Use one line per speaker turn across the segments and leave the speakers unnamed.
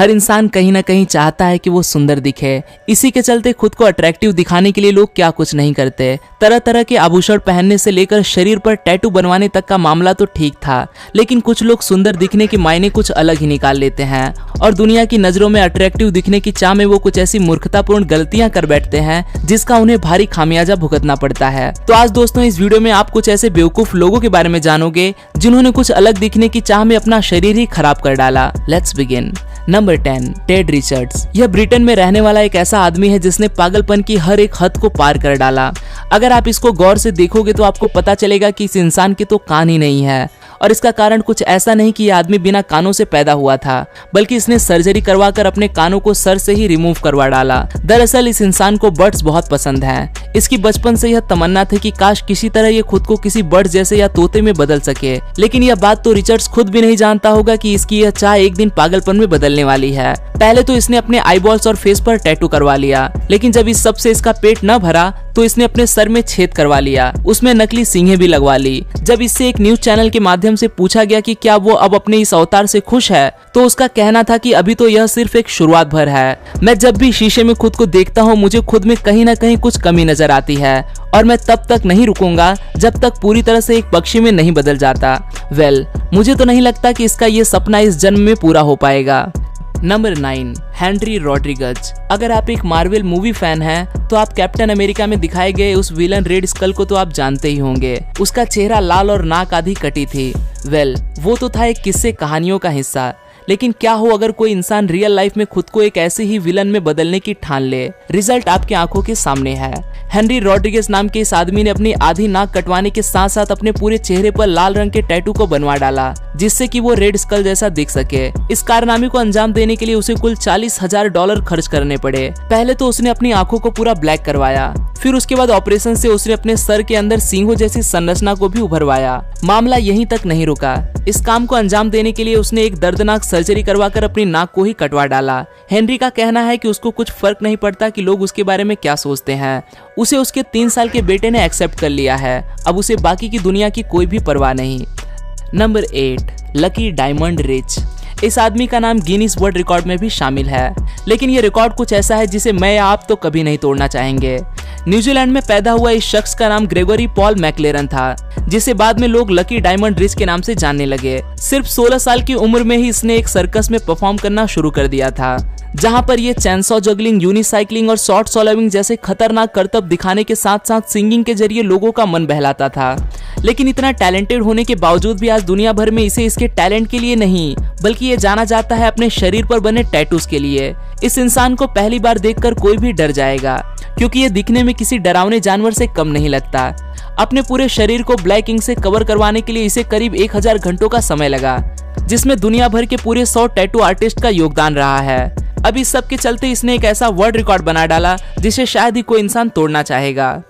हर इंसान कहीं ना कहीं चाहता है कि वो सुंदर दिखे। इसी के चलते खुद को अट्रैक्टिव दिखाने के लिए लोग क्या कुछ नहीं करते। तरह तरह के आभूषण पहनने से लेकर शरीर पर टैटू बनवाने तक का मामला तो ठीक था, लेकिन कुछ लोग सुंदर दिखने के मायने कुछ अलग ही निकाल लेते हैं और दुनिया की नजरों में अट्रैक्टिव दिखने की चाह में वो कुछ ऐसी मूर्खतापूर्ण गलतियां कर बैठते हैं जिसका उन्हें भारी खामियाजा भुगतना पड़ता है। तो आज दोस्तों इस वीडियो में आप कुछ ऐसे बेवकूफ लोगों के बारे में जानोगे जिन्होंने कुछ अलग दिखने की चाह में अपना शरीर ही खराब कर डाला। Let's begin. Number 10, Ted Richards. यह ब्रिटेन में रहने वाला एक ऐसा आदमी है जिसने पागलपन की हर एक हद को पार कर डाला। अगर आप इसको गौर से देखोगे तो आपको पता चलेगा कि इस इंसान के तो कान ही नहीं है, और इसका कारण कुछ ऐसा नहीं कि यह आदमी बिना कानों से पैदा हुआ था, बल्कि इसने सर्जरी करवाकर अपने कानों को सर से ही रिमूव करवा डाला। दरअसल इस इंसान को बर्ड्स बहुत पसंद हैं। इसकी बचपन से यह तमन्ना थी कि काश किसी तरह ये खुद को किसी बर्ड जैसे या तोते में बदल सके, लेकिन यह बात तो रिचर्ड्स खुद भी नहीं जानता होगा कि इसकी यह चाह एक दिन पागलपन में बदलने वाली है। पहले तो इसने अपने आईबॉल्स और फेस पर टैटू करवा लिया, लेकिन जब इस सब से इसका पेट न भरा तो इसने अपने सर में छेद करवा लिया, उसमें नकली सींगें भी लगवा ली। जब इससे एक न्यूज चैनल के माध्यम से पूछा गया कि क्या वो अब अपने इस अवतार से खुश है, तो उसका कहना था कि अभी तो यह सिर्फ एक शुरुआत भर है। मैं जब भी शीशे में खुद को देखता हूँ मुझे खुद में कहीं ना कहीं कुछ कमी नजर आती है, और मैं तब तक नहीं रुकूंगा जब तक पूरी तरह से एक पक्षी में नहीं बदल जाता। मुझे तो नहीं लगता कि इसका ये सपना इस जन्म में पूरा हो पाएगा। Number 9, Henry Rodriguez. अगर आप एक मार्वल मूवी फैन हैं, तो आप कैप्टन अमेरिका में दिखाए गए उस विलन रेड स्कल को तो आप जानते ही होंगे। उसका चेहरा लाल और नाक आधी कटी थी। वो तो था एक किस्से कहानियों का हिस्सा, लेकिन क्या हो अगर कोई इंसान रियल लाइफ में खुद को एक ऐसे ही विलन में बदलने की ठान ले। रिजल्ट आपकी आंखों के सामने है। हेनरी रॉड्रिगेज नाम के इस आदमी ने अपनी आधी नाक कटवाने के साथ साथ अपने पूरे चेहरे पर लाल रंग के टैटू को बनवा डाला, जिससे कि वो रेड स्कल जैसा दिख सके। इस कारनामे को अंजाम देने के लिए उसे कुल $40,000 खर्च करने पड़े। पहले तो उसने अपनी आंखों को पूरा ब्लैक करवाया, फिर उसके बाद ऑपरेशन से उसने अपने सर के अंदर सींगों जैसी संरचना को भी उभरवाया। मामला यहीं तक नहीं रुका। इस काम को अंजाम देने के लिए उसने एक दर्दनाक सर्जरी करवाकर अपनी नाक को ही कटवा डाला। हेनरी का कहना है कि उसको कुछ फर्क नहीं पड़ता कि लोग उसके बारे में क्या सोचते हैं। उसे उसके 3 साल के बेटे ने एक्सेप्ट कर लिया है। अब उसे बाकी की दुनिया की कोई भी परवाह नहीं। Number 8, lucky diamond rich. इस आदमी का नाम गिनीज वर्ल्ड रिकॉर्ड में भी शामिल है, लेकिन ये रिकॉर्ड कुछ ऐसा है जिसे मैं या आप तो कभी नहीं तोड़ना चाहेंगे। न्यूजीलैंड में पैदा हुआ इस शख्स का नाम ग्रेगोरी पॉल मैकलेरन था, जिसे बाद में लोग लकी डायमंड रिच के नाम से जानने लगे। सिर्फ 16 साल की उम्र में ही इसने एक सर्कस में परफॉर्म करना शुरू कर दिया था, जहां पर ये चैनसॉ जगलिंग, यूनिसाइक्लिंग और शॉर्ट सोलोविंग जैसे खतरनाक करतब दिखाने के साथ साथ सिंगिंग के जरिए लोगों का मन बहलाता था। लेकिन इतना टैलेंटेड होने के बावजूद भी आज दुनिया भर में इसे इसके टैलेंट के लिए नहीं, बल्कि ये जाना जाता है अपने शरीर पर बने टैटूज के लिए। इस इंसान को पहली बार देखकर कोई भी डर जाएगा, क्योंकि ये दिखने में किसी डरावने जानवर से कम नहीं लगता। अपने पूरे शरीर को ब्लैक इंक से कवर करवाने के लिए इसे करीब 1000 घंटों का समय लगा, जिसमें दुनिया भर के पूरे 100 टैटू आर्टिस्ट का योगदान रहा है। अब इस सब के चलते इसने एक ऐसा वर्ल्ड रिकॉर्ड बना डाला जिसे शायद ही कोई इंसान तोड़ना चाहेगा।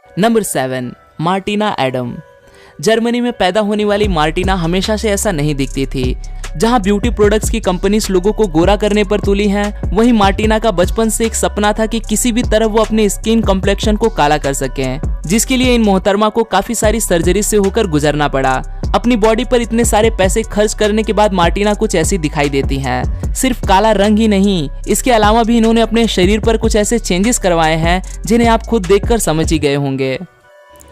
Number 7, Martina Adam. जर्मनी में पैदा होने वाली मार्टिना हमेशा से ऐसा नहीं दिखती थी। जहां ब्यूटी प्रोडक्ट्स की कंपनीज लोगों को गोरा करने पर तुली हैं, वहीं मार्टिना का बचपन से एक सपना था कि किसी भी तरह वो अपने स्किन कॉम्प्लेक्शन को काला कर सकें, जिसके लिए इन मोहतरमा को काफी सारी सर्जरी से होकर गुजरना पड़ा। अपनी बॉडी पर इतने सारे पैसे खर्च करने के बाद मार्टिना कुछ ऐसी दिखाई देती हैं। सिर्फ काला रंग ही नहीं, इसके अलावा भी इन्होंने अपने शरीर पर कुछ ऐसे चेंजेस करवाए हैं जिन्हें आप खुद देखकर समझ ही गए होंगे।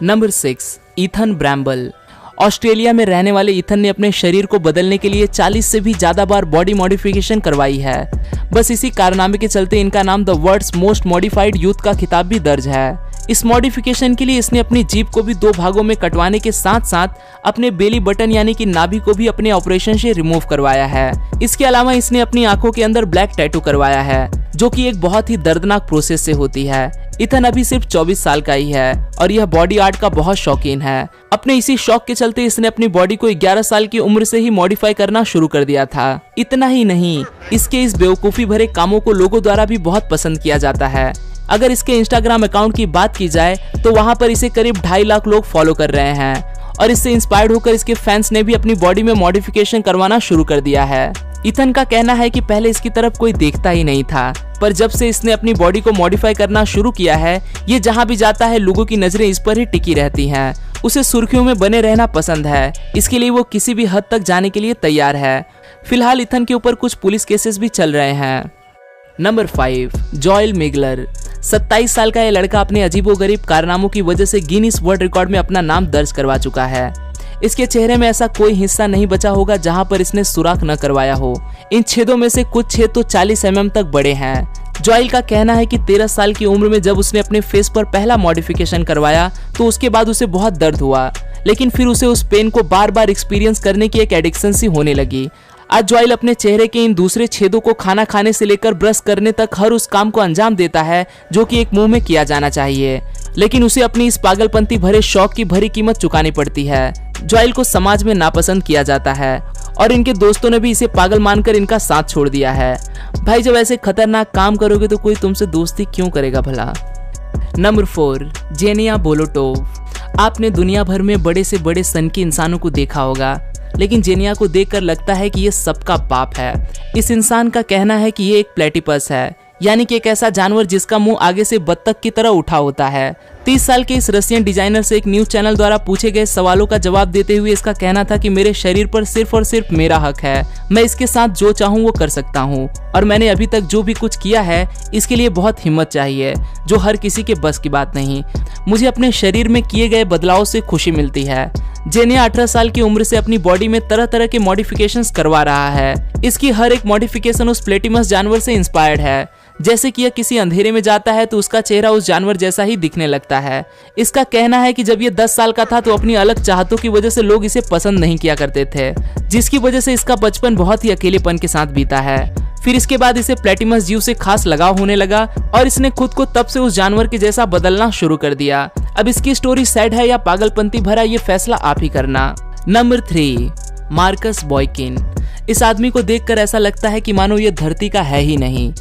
Number 6, Ethan ब्रैम्बल। ऑस्ट्रेलिया में रहने वाले ईथन ने अपने शरीर को बदलने के लिए 40 से भी ज्यादा बार बॉडी मॉडिफिकेशन करवाई है। बस इसी कारनामे के चलते इनका नाम the world's most modified youth का खिताब भी दर्ज है। इस मॉडिफिकेशन के लिए इसने अपनी जीभ को भी 2 भागों में कटवाने के साथ साथ अपने बेली बटन यानी कि नाभि को भी अपने ऑपरेशन से रिमूव करवाया है। इसके अलावा इसने अपनी आंखों के अंदर ब्लैक टैटू करवाया है, जो कि एक बहुत ही दर्दनाक प्रोसेस से होती है। ईथन अभी सिर्फ 24 साल का ही है और यह बॉडी आर्ट का बहुत शौकीन है। अपने इसी शौक के चलते इसने अपनी बॉडी को 11 साल की उम्र से ही मॉडिफाई करना शुरू कर दिया था। इतना ही नहीं, इसके इस बेवकूफी भरे कामों को लोगों द्वारा भी बहुत पसंद किया जाता है। अगर इसके इंस्टाग्राम अकाउंट की बात की जाए तो वहां पर इसे करीब 2.5 लाख लोग फॉलो कर रहे हैं और इससे इंस्पायर्ड होकर इसके फैंस ने भी अपनी बॉडी में मॉडिफिकेशन करवाना शुरू कर दिया है। ईथन का कहना है कि पहले इसकी तरफ कोई देखता ही नहीं था, पर जब से इसने अपनी बॉडी को मॉडिफाई करना शुरू किया है, ये जहां भी जाता है लोगों की नजरें इस पर ही टिकी रहती हैं। उसे सुर्खियों में बने रहना पसंद है, इसके लिए वो किसी भी हद तक जाने के लिए तैयार है। फिलहाल इथन के ऊपर कुछ पुलिस केसेस भी चल रहे हैं। नंबर 5, जॉयल मिगलर। 27 साल का यह लड़का अपने अजीबोगरीब कारनामों की वजह से गिनीज वर्ल्ड रिकॉर्ड में अपना नाम दर्ज करवा चुका है। इसके चेहरे में ऐसा कोई हिस्सा नहीं बचा होगा जहां पर इसने सुराख न करवाया हो। इन छेदों में से कुछ छेद तो 40 mm तक बड़े हैं। जॉयल का कहना है कि 13 साल की उम्र में जब उसने अपने फेस पर पहला मॉडिफिकेशन करवाया तो उसके बाद उसे बहुत दर्द हुआ, लेकिन फिर उसे उस पेन को बार बार एक्सपीरियंस करने की एक एडिक्शन सी होने लगी। आज जॉयल अपने चेहरे के इन दूसरे छेदों को खाना खाने से लेकर ब्रश करने तक हर उस काम को अंजाम देता है जो कि एक मुंह में किया जाना चाहिए, लेकिन उसे अपनी इस पागलपंती भरे शौक की भरी कीमत चुकानी पड़ती है। जॉयल को समाज में नापसंद किया जाता है और इनके दोस्तों ने भी इसे पागल मानकर इनका साथ छोड़ दिया है। भाई जब ऐसे खतरनाक काम करोगे तो कोई तुमसे दोस्ती क्यों करेगा भला। नंबर 4, जेनिया बोलोटोव। आपने दुनिया भर में बड़े से बड़े सनकी इंसानों को देखा होगा, लेकिन जेनिया को देखकर लगता है कि ये सबका बाप है। इस इंसान का कहना है कि ये एक प्लेटिपस है, यानी कि एक ऐसा जानवर जिसका मुंह आगे से बत्तख की तरह उठा होता है। 30 साल के इस रशियन डिजाइनर से एक न्यूज चैनल द्वारा पूछे गए सवालों का जवाब देते हुए इसका कहना था कि मेरे शरीर पर सिर्फ और सिर्फ मेरा हक है, मैं इसके साथ जो चाहूँ वो कर सकता हूँ और मैंने अभी तक जो भी कुछ किया है इसके लिए बहुत हिम्मत चाहिए, जो हर किसी के बस की बात नहीं। मुझे अपने शरीर में किए गए बदलाव से खुशी मिलती है। जेनिया 18 साल की उम्र से अपनी बॉडी में तरह तरह के मॉडिफिकेशंस करवा रहा है। इसकी हर एक मॉडिफिकेशन उस प्लेटिमस जानवर से इंस्पायर्ड है। जैसे कि यह किसी अंधेरे में जाता है तो उसका चेहरा उस जानवर जैसा ही दिखने लगता है। इसका कहना है कि जब ये 10 साल का था तो अपनी अलग चाहतों की वजह से लोग इसे पसंद नहीं किया करते थे, जिसकी वजह से इसका बचपन बहुत ही अकेलेपन के साथ बीता है। फिर इसके बाद इसे प्लेटिमस जीव से खास लगाव होने लगा और इसने खुद को तब से उस जानवर के जैसा बदलना शुरू कर दिया। अब इसकी स्टोरी सैड है या पागलपंती भरा, ये फैसला आप ही करना। Number 3, Marcus Boykin. इस आदमी को देखकर ऐसा लगता है कि मानो ये धरती का है ही नहीं।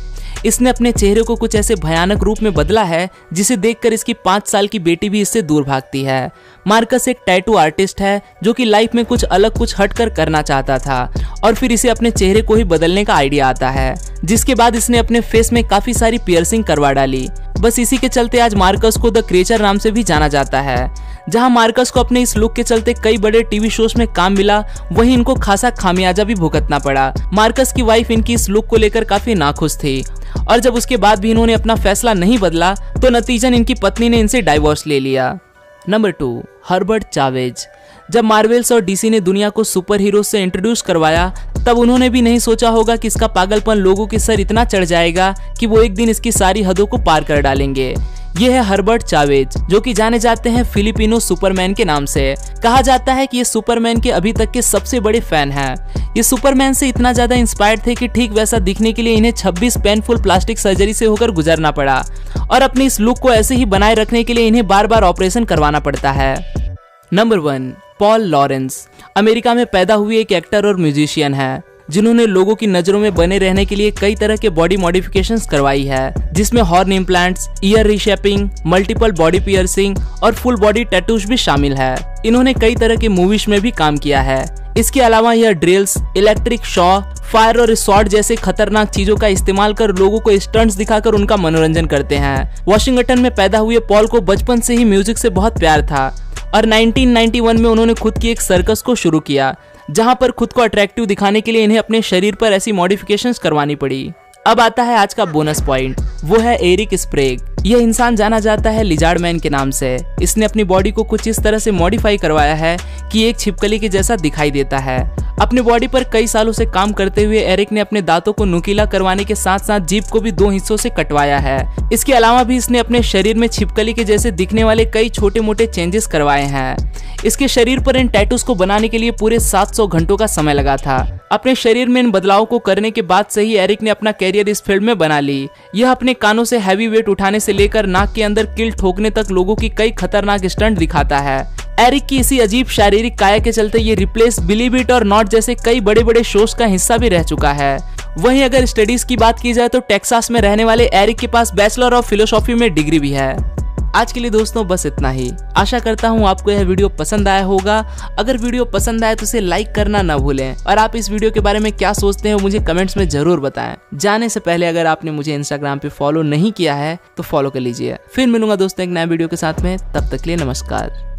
इसने अपने चेहरे को कुछ ऐसे भयानक रूप में बदला है जिसे देखकर इसकी 5 साल की बेटी भी इससे दूर भागती है। मार्कस एक टैटू आर्टिस्ट है जो कि लाइफ में कुछ अलग कुछ हटकर करना चाहता था और फिर इसे अपने चेहरे को ही बदलने का आइडिया आता है, जिसके बाद इसने अपने फेस में काफी सारी पियर्सिंग करवा डाली। बस इसी के चलते आज मार्कस को द क्रिएचर नाम से भी जाना जाता है। जहां मार्कस को अपने इस लुक के चलते कई बड़े टीवी शोज में काम मिला, वहीं इनको खासा खामियाजा भी भुगतना पड़ा। मार्कस की वाइफ इनकी इस लुक को लेकर काफी नाखुश थी और जब उसके बाद भी इन्होंने अपना फैसला नहीं बदला तो नतीजन इनकी पत्नी ने इनसे डाइवोर्स ले लिया। Number 2, Herbert Chavez. जब मार्वेल्स और डीसी ने दुनिया को सुपर हीरो से इंट्रोड्यूस करवाया तब उन्होंने भी नहीं सोचा होगा कि इसका पागलपन लोगों के सर इतना चढ़ जाएगा कि वो एक दिन इसकी सारी हदों को पार कर डालेंगे। ये है हर्बर्ट चावेज, जो कि जाने जाते हैं फिलिपिनो सुपरमैन के नाम से। कहा जाता है कि ये सुपरमैन के अभी तक के सबसे बड़े फैन हैं। ये सुपरमैन से इतना ज्यादा इंस्पायर्ड थे कि ठीक वैसा दिखने के लिए इन्हें 26 पेनफुल प्लास्टिक सर्जरी से होकर गुजरना पड़ा और अपनी इस लुक को ऐसे ही बनाए रखने के लिए इन्हें बार बार ऑपरेशन करवाना पड़ता है। Number 1, Paul Lawrence. अमेरिका में पैदा हुए एक एक्टर और म्यूजिशियन है जिन्होंने लोगों की नजरों में बने रहने के लिए कई तरह के बॉडी मॉडिफिकेशंस करवाई है, जिसमें horn implants, year reshaping, multiple body piercing और फुल बॉडी टैटूज भी शामिल है। इन्होंने कई तरह के मूवीज में भी काम किया है। इसके अलावा यह ड्रिल्स, इलेक्ट्रिक शॉ, फायर और स्वॉर्ड जैसे खतरनाक चीजों का इस्तेमाल कर लोगों को स्टंट्स दिखाकर उनका मनोरंजन करते हैं। वॉशिंगटन में पैदा हुए पॉल को बचपन से ही म्यूजिक से बहुत प्यार था और 1991 में उन्होंने खुद की एक सर्कस को शुरू किया, जहां पर खुद को अट्रैक्टिव दिखाने के लिए इन्हें अपने शरीर पर ऐसी मॉडिफिकेशंस करवानी पड़ी। अब आता है आज का बोनस पॉइंट, वो है एरिक स्प्रेग। यह इंसान जाना जाता है लिजार्ड मैन के नाम से। इसने अपनी बॉडी को कुछ इस तरह से मॉडिफाई करवाया है कि एक छिपकली के जैसा दिखाई देता है। अपने बॉडी पर कई सालों से काम करते हुए एरिक ने अपने दांतों को नुकीला करवाने के साथ साथ जीभ को भी 2 हिस्सों से कटवाया है। इसके अलावा भी इसने अपने शरीर में छिपकली के जैसे दिखने वाले कई छोटे मोटे चेंजेस करवाए हैं। इसके शरीर पर इन टैटूज को बनाने के लिए पूरे 700 घंटों का समय लगा था। अपने शरीर में इन बदलावों को करने के बाद से ही एरिक ने अपना कैरियर इस फील्ड में बना ली। यह अपने कानों से हैवी वेट उठाने से लेकर नाक के अंदर किल ठोकने तक लोगों की कई खतरनाक स्टंट दिखाता है। एरिक की इसी अजीब शारीरिक काया के चलते ये रिप्लेस, बिलीव इट और नॉट जैसे कई बड़े बड़े शोज का हिस्सा भी रह चुका है। वहीं अगर स्टडीज की बात की जाए तो टेक्सास में रहने वाले एरिक के पास बैचलर ऑफ फिलोसॉफी में डिग्री भी है। आज के लिए दोस्तों बस इतना ही। आशा करता हूँ आपको यह वीडियो पसंद आया होगा। अगर वीडियो पसंद आए तो इसे लाइक करना ना भूलें और आप इस वीडियो के बारे में क्या सोचते हैं मुझे कमेंट्स में जरूर बताएं। जाने से पहले अगर आपने मुझे इंस्टाग्राम पे फॉलो नहीं किया है तो फॉलो कर लीजिए। फिर मिलूंगा दोस्तों एक नए वीडियो के साथ में, तब तक के लिए नमस्कार।